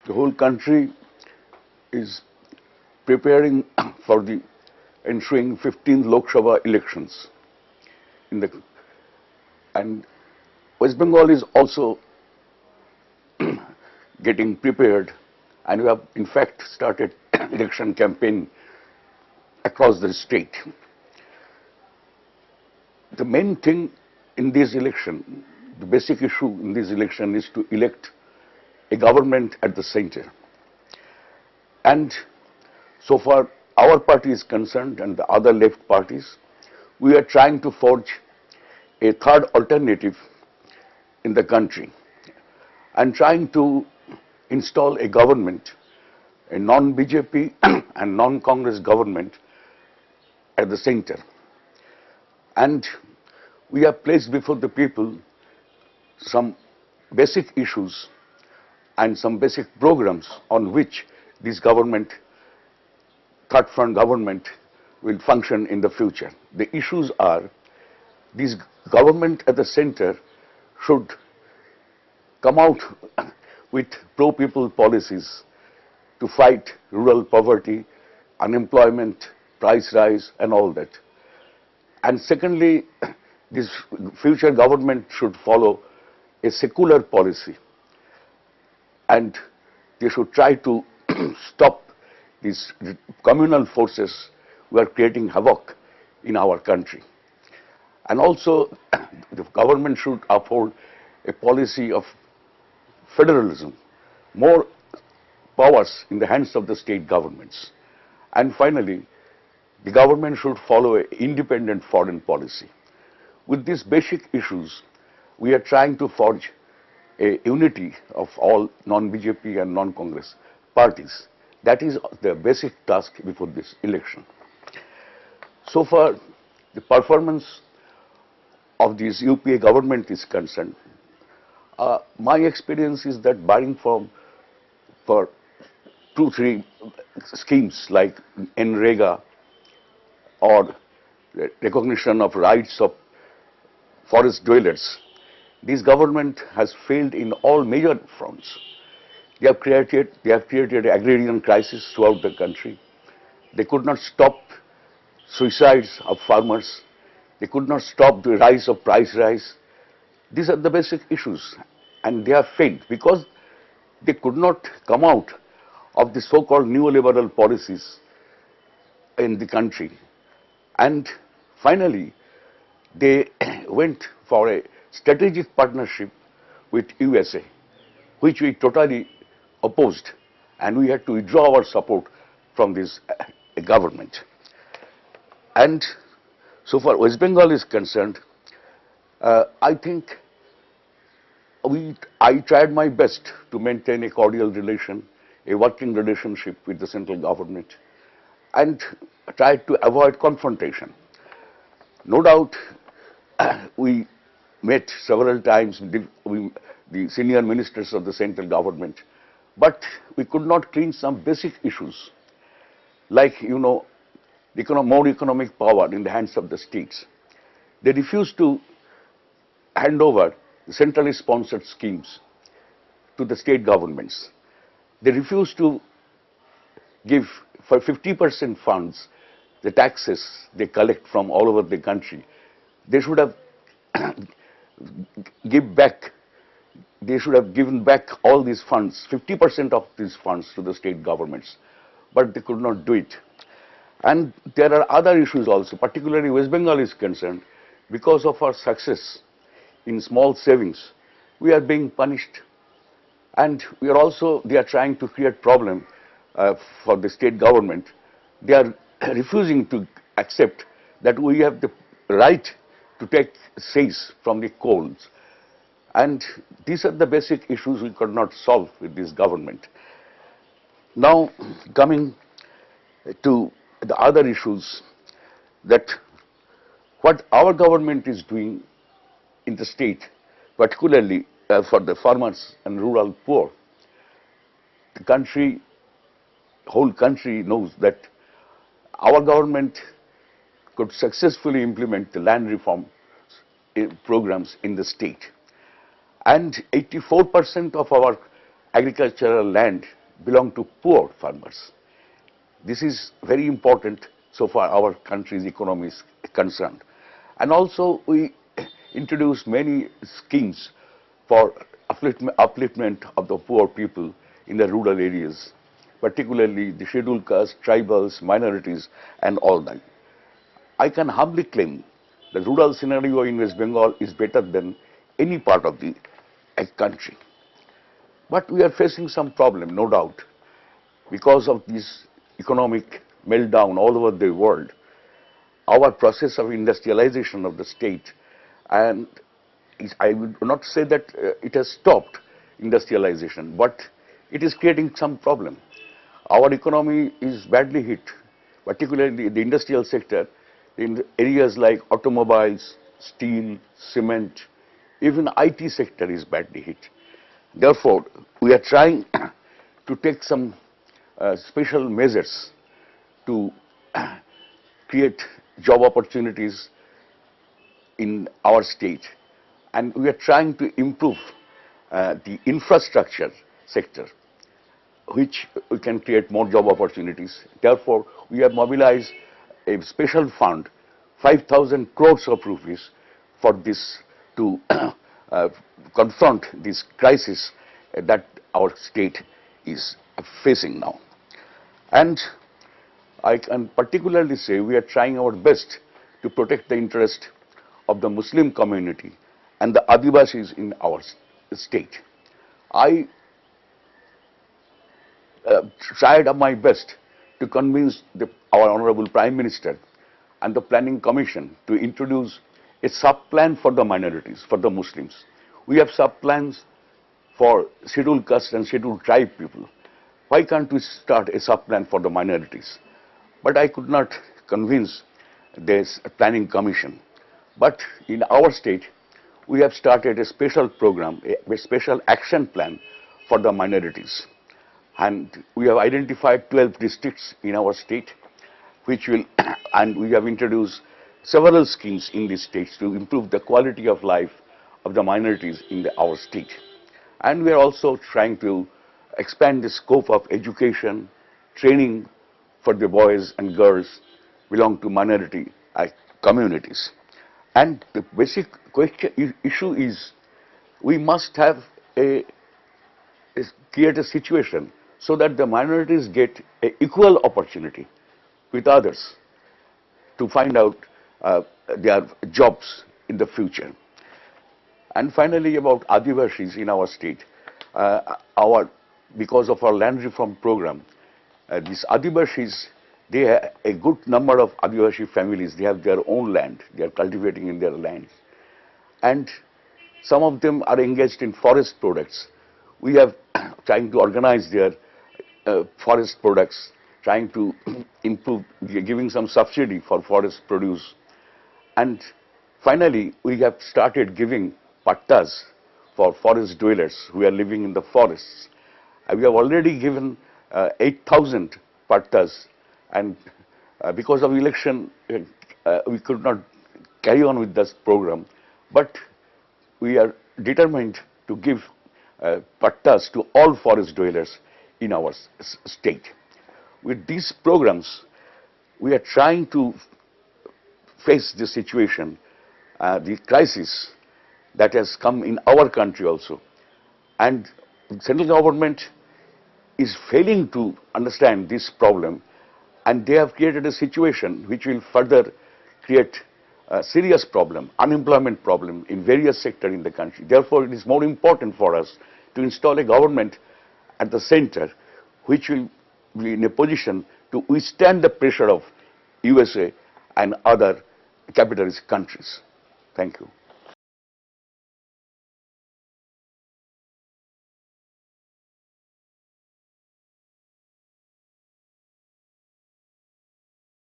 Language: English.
The whole country is preparing for the ensuing 15th Lok Sabha elections. And West Bengal is also getting prepared, and we have in fact started election campaign across the state. The main thing in this election, the basic issue in this election is to elect a government at the center. And so far our party is concerned and the other left parties, we are trying to forge a third alternative in the country and trying to install a government, a non-BJP and non-Congress government at the center. And we have placed before the people some basic issues and some basic programs on which this government, third front government, will function in the future. The issues are, this government at the center should come out with pro-people policies to fight rural poverty, unemployment, price rise and all that. And secondly, this future government should follow a secular policy, and they should try to stop these communal forces who are creating havoc in our country. And also, the government should uphold a policy of federalism, more powers in the hands of the state governments. And finally, the government should follow an independent foreign policy. With these basic issues, we are trying to forge a unity of all non-BJP and non-Congress parties. That is the basic task before this election. So far, the performance of this UPA government is concerned. My experience is that barring for 2-3 schemes like NREGA or recognition of rights of forest dwellers, this government has failed in all major fronts. They have created agrarian crisis throughout the country. They could not stop suicides of farmers. They could not stop the rise of price rise. These are the basic issues, and they have failed because they could not come out of the so-called neoliberal policies in the country. And finally, they went for a strategic partnership with USA, which we totally opposed, and we had to withdraw our support from this government. And so far West Bengal is concerned, I think I tried my best to maintain a cordial relation, a working relationship with the central government, and tried to avoid confrontation. No doubt, we met several times the senior ministers of the central government, but we could not clean some basic issues, like, you know, more economic power in the hands of the states. They refused to hand over the centrally sponsored schemes to the state governments. They refused to give for 50% funds the taxes they collect from all over the country. They should have given back all these funds, 50% of these funds to the state governments, but they could not do it. And there are other issues also, particularly West Bengal is concerned. Because of our success in small savings, we are being punished, and they are trying to create problem for the state government. They are refusing to accept that we have the right to take cess from the coals. And these are the basic issues we could not solve with this government. Now, coming to the other issues, that what our government is doing in the state, particularly for the farmers and rural poor, the whole country knows that our government could successfully implement the land reform programs in the state. And 84% of our agricultural land belong to poor farmers. This is very important so far our country's economy is concerned. And also we introduced many schemes for upliftment of the poor people in the rural areas, particularly the scheduled castes, tribals, minorities and all that. I can humbly claim the rural scenario in West Bengal is better than any part of the country. But we are facing some problem, no doubt, because of this economic meltdown all over the world. Our process of industrialization of the state, and I would not say that it has stopped industrialization, but it is creating some problem. Our economy is badly hit, particularly the industrial sector, in areas like automobiles, steel, cement, even IT sector is badly hit. Therefore, we are trying to take some special measures to create job opportunities in our state, and we are trying to improve the infrastructure sector, which we can create more job opportunities. Therefore, we have mobilized a special fund, 5,000 crores of rupees for this to confront this crisis that our state is facing now. And I can particularly say we are trying our best to protect the interest of the Muslim community and the Adivasis in our state. I tried my best to convince our Honorable Prime Minister and the Planning Commission to introduce a sub-plan for the minorities, for the Muslims. We have sub-plans for scheduled caste and scheduled tribe people. Why can't we start a sub-plan for the minorities? But I could not convince this Planning Commission. But in our state, we have started a special program, a special action plan for the minorities. And we have identified 12 districts in our state, which will, and we have introduced several schemes in these states to improve the quality of life of the minorities in our state. And we are also trying to expand the scope of education, training for the boys and girls belong to minority communities. And the basic issue is we must have create a situation so that the minorities get an equal opportunity with others to find out their jobs in the future. And finally, about Adivasis in our state, because of our land reform program, these Adivasis, they have a good number of Adivasi families, they have their own land, they are cultivating in their lands. And some of them are engaged in forest products. We have trying to organize their forest products, trying to improve, giving some subsidy for forest produce. And finally, we have started giving pattas for forest dwellers who are living in the forests. We have already given 8,000 pattas, and because of election, we could not carry on with this program. But we are determined to give pattas to all forest dwellers in our state. With these programs, we are trying to face the situation, the crisis that has come in our country also. And the central government is failing to understand this problem, and they have created a situation which will further create a serious problem, unemployment problem in various sectors in the country. Therefore, it is more important for us to install a government at the center which will be in a position to withstand the pressure of USA and other capitalist countries. Thank you.